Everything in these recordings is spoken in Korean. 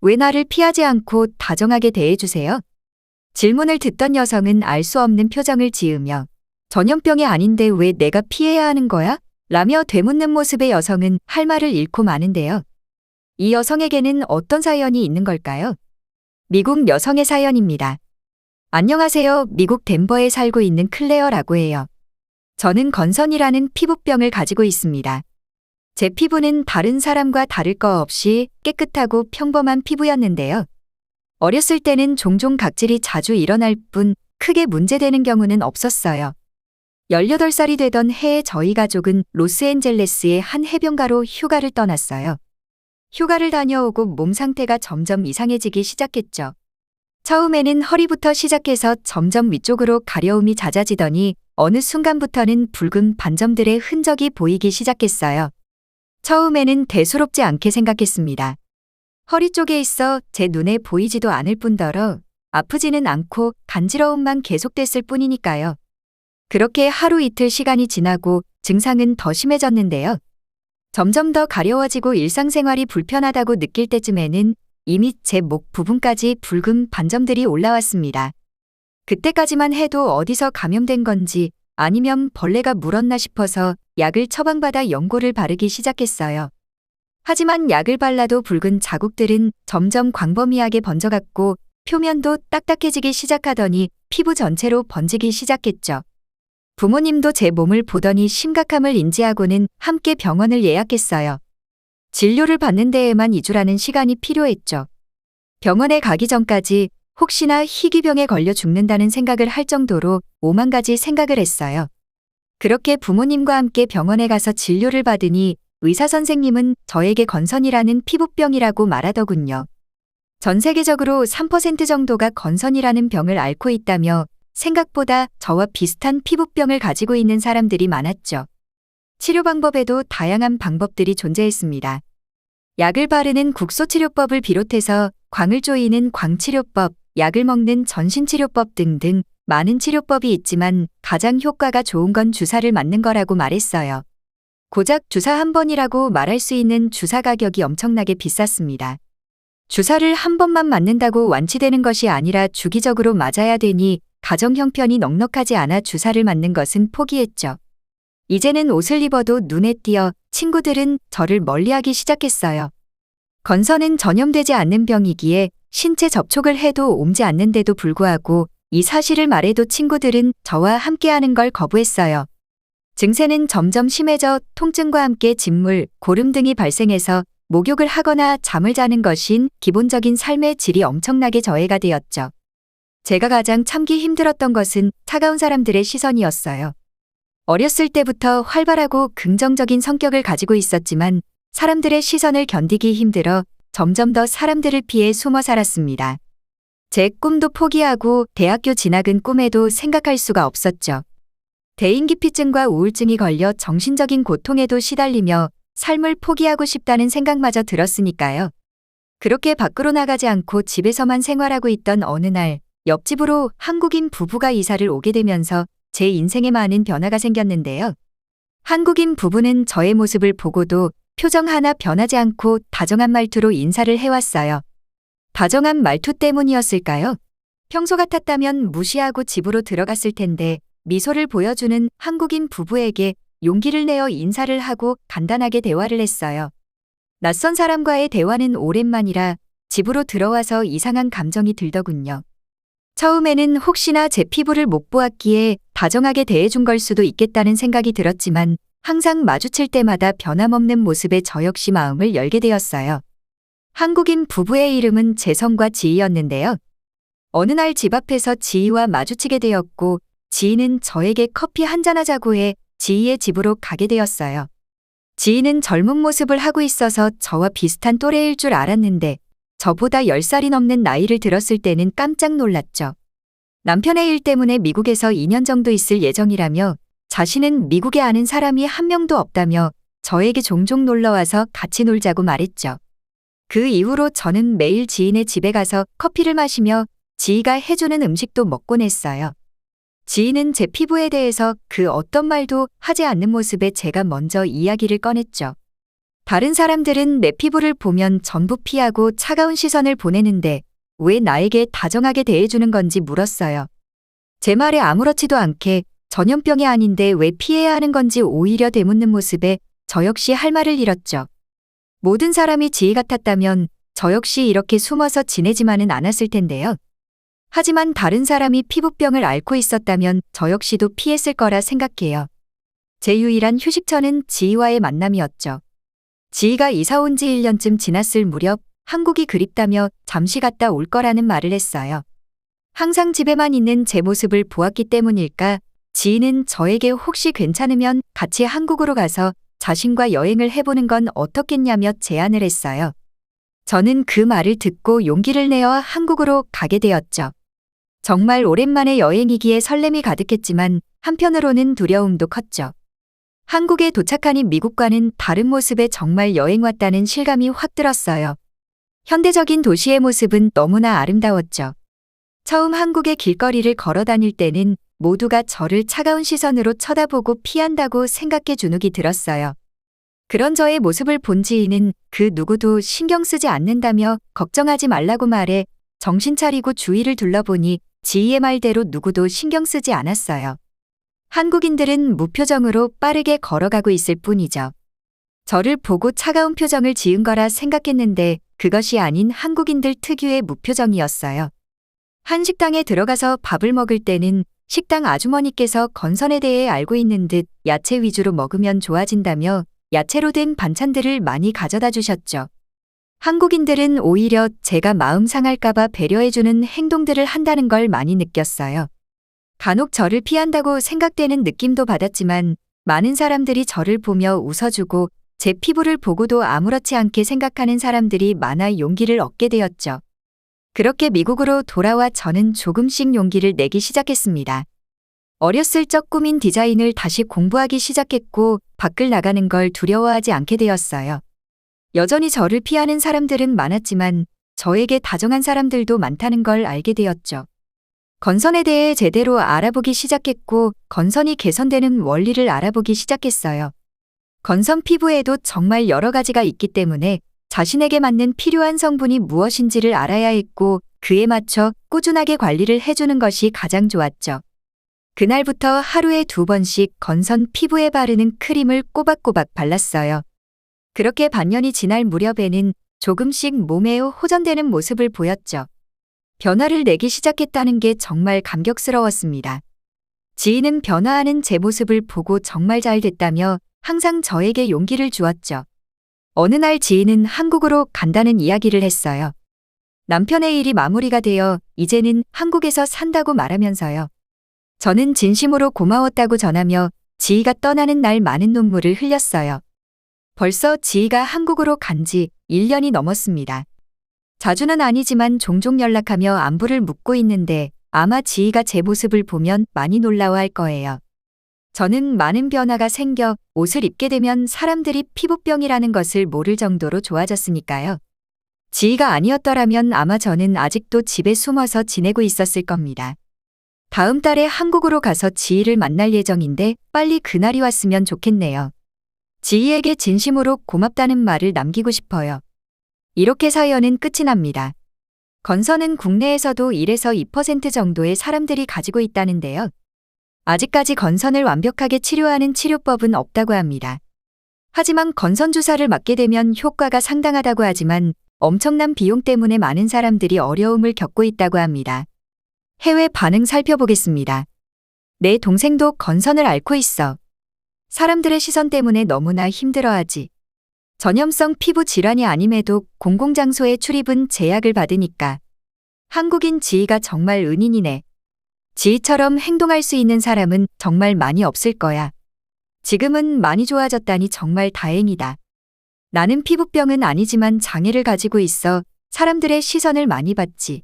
왜 나를 피하지 않고 다정하게 대해주세요? 질문을 듣던 여성은 알 수 없는 표정을 지으며 전염병이 아닌데 왜 내가 피해야 하는 거야? 라며 되묻는 모습의 여성은 할 말을 잃고 마는데요. 이 여성에게는 어떤 사연이 있는 걸까요? 미국 여성의 사연입니다. 안녕하세요. 미국 덴버에 살고 있는 클레어라고 해요. 저는 건선이라는 피부병을 가지고 있습니다. 제 피부는 다른 사람과 다를 거 없이 깨끗하고 평범한 피부였는데요. 어렸을 때는 종종 각질이 자주 일어날 뿐 크게 문제되는 경우는 없었어요. 18살이 되던 해에 저희 가족은 로스앤젤레스의 한 해변가로 휴가를 떠났어요. 휴가를 다녀오고 몸 상태가 점점 이상해지기 시작했죠. 처음에는 허리부터 시작해서 점점 위쪽으로 가려움이 잦아지더니 어느 순간부터는 붉은 반점들의 흔적이 보이기 시작했어요. 처음에는 대수롭지 않게 생각했습니다. 허리 쪽에 있어 제 눈에 보이지도 않을 뿐더러 아프지는 않고 간지러움만 계속됐을 뿐이니까요. 그렇게 하루 이틀 시간이 지나고 증상은 더 심해졌는데요. 점점 더 가려워지고 일상생활이 불편하다고 느낄 때쯤에는 이미 제 목 부분까지 붉은 반점들이 올라왔습니다. 그때까지만 해도 어디서 감염된 건지 아니면 벌레가 물었나 싶어서 약을 처방받아 연고를 바르기 시작했어요. 하지만 약을 발라도 붉은 자국들은 점점 광범위하게 번져갔고 표면도 딱딱해지기 시작하더니 피부 전체로 번지기 시작했죠. 부모님도 제 몸을 보더니 심각함을 인지하고는 함께 병원을 예약했어요. 진료를 받는 데에만 2주라는 시간이 필요했죠. 병원에 가기 전까지 혹시나 희귀병에 걸려 죽는다는 생각을 할 정도로 오만 가지 생각을 했어요. 그렇게 부모님과 함께 병원에 가서 진료를 받으니 의사 선생님은 저에게 건선이라는 피부병이라고 말하더군요. 전 세계적으로 3% 정도가 건선이라는 병을 앓고 있다며 생각보다 저와 비슷한 피부병을 가지고 있는 사람들이 많았죠. 치료 방법에도 다양한 방법들이 존재했습니다. 약을 바르는 국소치료법을 비롯해서 광을 조이는 광치료법, 약을 먹는 전신치료법 등등 많은 치료법이 있지만 가장 효과가 좋은 건 주사를 맞는 거라고 말했어요. 고작 주사 한 번이라고 말할 수 있는 주사 가격이 엄청나게 비쌌습니다. 주사를 한 번만 맞는다고 완치되는 것이 아니라 주기적으로 맞아야 되니 가정 형편이 넉넉하지 않아 주사를 맞는 것은 포기했죠. 이제는 옷을 입어도 눈에 띄어 친구들은 저를 멀리하기 시작했어요. 건선은 전염되지 않는 병이기에 신체 접촉을 해도 옮지 않는데도 불구하고 이 사실을 말해도 친구들은 저와 함께하는 걸 거부했어요. 증세는 점점 심해져 통증과 함께 진물, 고름 등이 발생해서 목욕을 하거나 잠을 자는 것인 기본적인 삶의 질이 엄청나게 저해가 되었죠. 제가 가장 참기 힘들었던 것은 차가운 사람들의 시선이었어요. 어렸을 때부터 활발하고 긍정적인 성격을 가지고 있었지만 사람들의 시선을 견디기 힘들어 점점 더 사람들을 피해 숨어 살았습니다. 제 꿈도 포기하고 대학교 진학은 꿈에도 생각할 수가 없었죠. 대인기피증과 우울증이 걸려 정신적인 고통에도 시달리며 삶을 포기하고 싶다는 생각마저 들었으니까요. 그렇게 밖으로 나가지 않고 집에서만 생활하고 있던 어느 날 옆집으로 한국인 부부가 이사를 오게 되면서 제 인생에 많은 변화가 생겼는데요. 한국인 부부는 저의 모습을 보고도 표정 하나 변하지 않고 다정한 말투로 인사를 해왔어요. 다정한 말투 때문이었을까요? 평소 같았다면 무시하고 집으로 들어갔을 텐데 미소를 보여주는 한국인 부부에게 용기를 내어 인사를 하고 간단하게 대화를 했어요. 낯선 사람과의 대화는 오랜만이라 집으로 들어와서 이상한 감정이 들더군요. 처음에는 혹시나 제 피부를 못 보았기에 다정하게 대해준 걸 수도 있겠다는 생각이 들었지만 항상 마주칠 때마다 변함없는 모습에 저 역시 마음을 열게 되었어요. 한국인 부부의 이름은 재성과 지희였는데요. 어느 날 집 앞에서 지희와 마주치게 되었고 지희는 저에게 커피 한잔하자고 해 지희의 집으로 가게 되었어요. 지희는 젊은 모습을 하고 있어서 저와 비슷한 또래일 줄 알았는데 저보다 10살이 넘는 나이를 들었을 때는 깜짝 놀랐죠. 남편의 일 때문에 미국에서 2년 정도 있을 예정이라며 자신은 미국에 아는 사람이 한 명도 없다며 저에게 종종 놀러와서 같이 놀자고 말했죠. 그 이후로 저는 매일 지인의 집에 가서 커피를 마시며 지희가 해주는 음식도 먹곤 했어요. 지희는 제 피부에 대해서 그 어떤 말도 하지 않는 모습에 제가 먼저 이야기를 꺼냈죠. 다른 사람들은 내 피부를 보면 전부 피하고 차가운 시선을 보내는데 왜 나에게 다정하게 대해주는 건지 물었어요. 제 말에 아무렇지도 않게 전염병이 아닌데 왜 피해야 하는 건지 오히려 되묻는 모습에 저 역시 할 말을 잃었죠. 모든 사람이 지희 같았다면 저 역시 이렇게 숨어서 지내지만은 않았을 텐데요. 하지만 다른 사람이 피부병을 앓고 있었다면 저 역시도 피했을 거라 생각해요. 제 유일한 휴식처는 지희와의 만남이었죠. 지희가 이사 온 지 1년쯤 지났을 무렵 한국이 그립다며 잠시 갔다 올 거라는 말을 했어요. 항상 집에만 있는 제 모습을 보았기 때문일까 지희는 저에게 혹시 괜찮으면 같이 한국으로 가서 자신과 여행을 해보는 건 어떻겠냐며 제안을 했어요. 저는 그 말을 듣고 용기를 내어 한국으로 가게 되었죠. 정말 오랜만에 여행이기에 설렘이 가득했지만 한편으로는 두려움도 컸죠. 한국에 도착하니 미국과는 다른 모습에 정말 여행 왔다는 실감이 확 들었어요. 현대적인 도시의 모습은 너무나 아름다웠죠. 처음 한국의 길거리를 걸어 다닐 때는 모두가 저를 차가운 시선으로 쳐다보고 피한다고 생각해 주눅이 들었어요. 그런 저의 모습을 본 지희는 그 누구도 신경 쓰지 않는다며 걱정하지 말라고 말해 정신 차리고 주위를 둘러보니 지희의 말대로 누구도 신경 쓰지 않았어요. 한국인들은 무표정으로 빠르게 걸어가고 있을 뿐이죠. 저를 보고 차가운 표정을 지은 거라 생각했는데 그것이 아닌 한국인들 특유의 무표정이었어요. 한 식당에 들어가서 밥을 먹을 때는 식당 아주머니께서 건선에 대해 알고 있는 듯 야채 위주로 먹으면 좋아진다며 야채로 된 반찬들을 많이 가져다 주셨죠. 한국인들은 오히려 제가 마음 상할까봐 배려해주는 행동들을 한다는 걸 많이 느꼈어요. 간혹 저를 피한다고 생각되는 느낌도 받았지만 많은 사람들이 저를 보며 웃어주고 제 피부를 보고도 아무렇지 않게 생각하는 사람들이 많아 용기를 얻게 되었죠. 그렇게 미국으로 돌아와 저는 조금씩 용기를 내기 시작했습니다. 어렸을 적 꿈인 디자인을 다시 공부하기 시작했고 밖을 나가는 걸 두려워하지 않게 되었어요. 여전히 저를 피하는 사람들은 많았지만 저에게 다정한 사람들도 많다는 걸 알게 되었죠. 건선에 대해 제대로 알아보기 시작했고 건선이 개선되는 원리를 알아보기 시작했어요. 건선 피부에도 정말 여러 가지가 있기 때문에 자신에게 맞는 필요한 성분이 무엇인지를 알아야 했고 그에 맞춰 꾸준하게 관리를 해주는 것이 가장 좋았죠. 그날부터 하루에 2번씩 건선 피부에 바르는 크림을 꼬박꼬박 발랐어요. 그렇게 반년이 지날 무렵에는 조금씩 몸에 호전되는 모습을 보였죠. 변화를 내기 시작했다는 게 정말 감격스러웠습니다. 지희는 변화하는 제 모습을 보고 정말 잘 됐다며 항상 저에게 용기를 주었죠. 어느 날 지희는 한국으로 간다는 이야기를 했어요. 남편의 일이 마무리가 되어 이제는 한국에서 산다고 말하면서요. 저는 진심으로 고마웠다고 전하며 지희가 떠나는 날 많은 눈물을 흘렸어요. 벌써 지희가 한국으로 간 지 1년이 넘었습니다. 자주는 아니지만 종종 연락하며 안부를 묻고 있는데 아마 지희가 제 모습을 보면 많이 놀라워할 거예요. 저는 많은 변화가 생겨 옷을 입게 되면 사람들이 피부병이라는 것을 모를 정도로 좋아졌으니까요. 지희가 아니었더라면 아마 저는 아직도 집에 숨어서 지내고 있었을 겁니다. 다음 달에 한국으로 가서 지희를 만날 예정인데 빨리 그날이 왔으면 좋겠네요. 지희에게 진심으로 고맙다는 말을 남기고 싶어요. 이렇게 사연은 끝이 납니다. 건선은 국내에서도 1에서 2% 정도의 사람들이 가지고 있다는데요. 아직까지 건선을 완벽하게 치료하는 치료법은 없다고 합니다. 하지만 건선 주사를 맞게 되면 효과가 상당하다고 하지만 엄청난 비용 때문에 많은 사람들이 어려움을 겪고 있다고 합니다. 해외 반응 살펴보겠습니다. 내 동생도 건선을 앓고 있어. 사람들의 시선 때문에 너무나 힘들어하지. 전염성 피부 질환이 아님에도 공공장소에 출입은 제약을 받으니까. 한국인 지희가 정말 은인이네. 지희처럼 행동할 수 있는 사람은 정말 많이 없을 거야. 지금은 많이 좋아졌다니 정말 다행이다. 나는 피부병은 아니지만 장애를 가지고 있어 사람들의 시선을 많이 받지.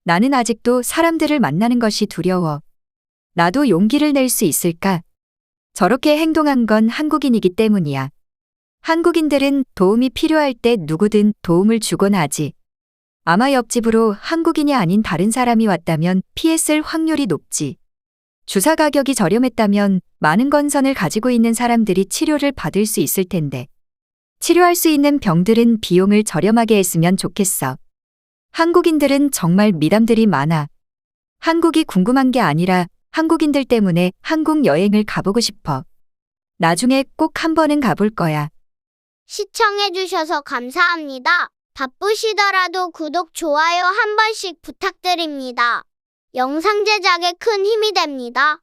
나는 아직도 사람들을 만나는 것이 두려워. 나도 용기를 낼 수 있을까? 저렇게 행동한 건 한국인이기 때문이야. 한국인들은 도움이 필요할 때 누구든 도움을 주곤 하지. 아마 옆집으로 한국인이 아닌 다른 사람이 왔다면 피했을 확률이 높지. 주사 가격이 저렴했다면 많은 건선을 가지고 있는 사람들이 치료를 받을 수 있을 텐데. 치료할 수 있는 병들은 비용을 저렴하게 했으면 좋겠어. 한국인들은 정말 미담들이 많아. 한국이 궁금한 게 아니라 한국인들 때문에 한국 여행을 가보고 싶어. 나중에 꼭 한 번은 가볼 거야. 시청해주셔서 감사합니다. 바쁘시더라도 구독, 좋아요 한 번씩 부탁드립니다. 영상 제작에 큰 힘이 됩니다.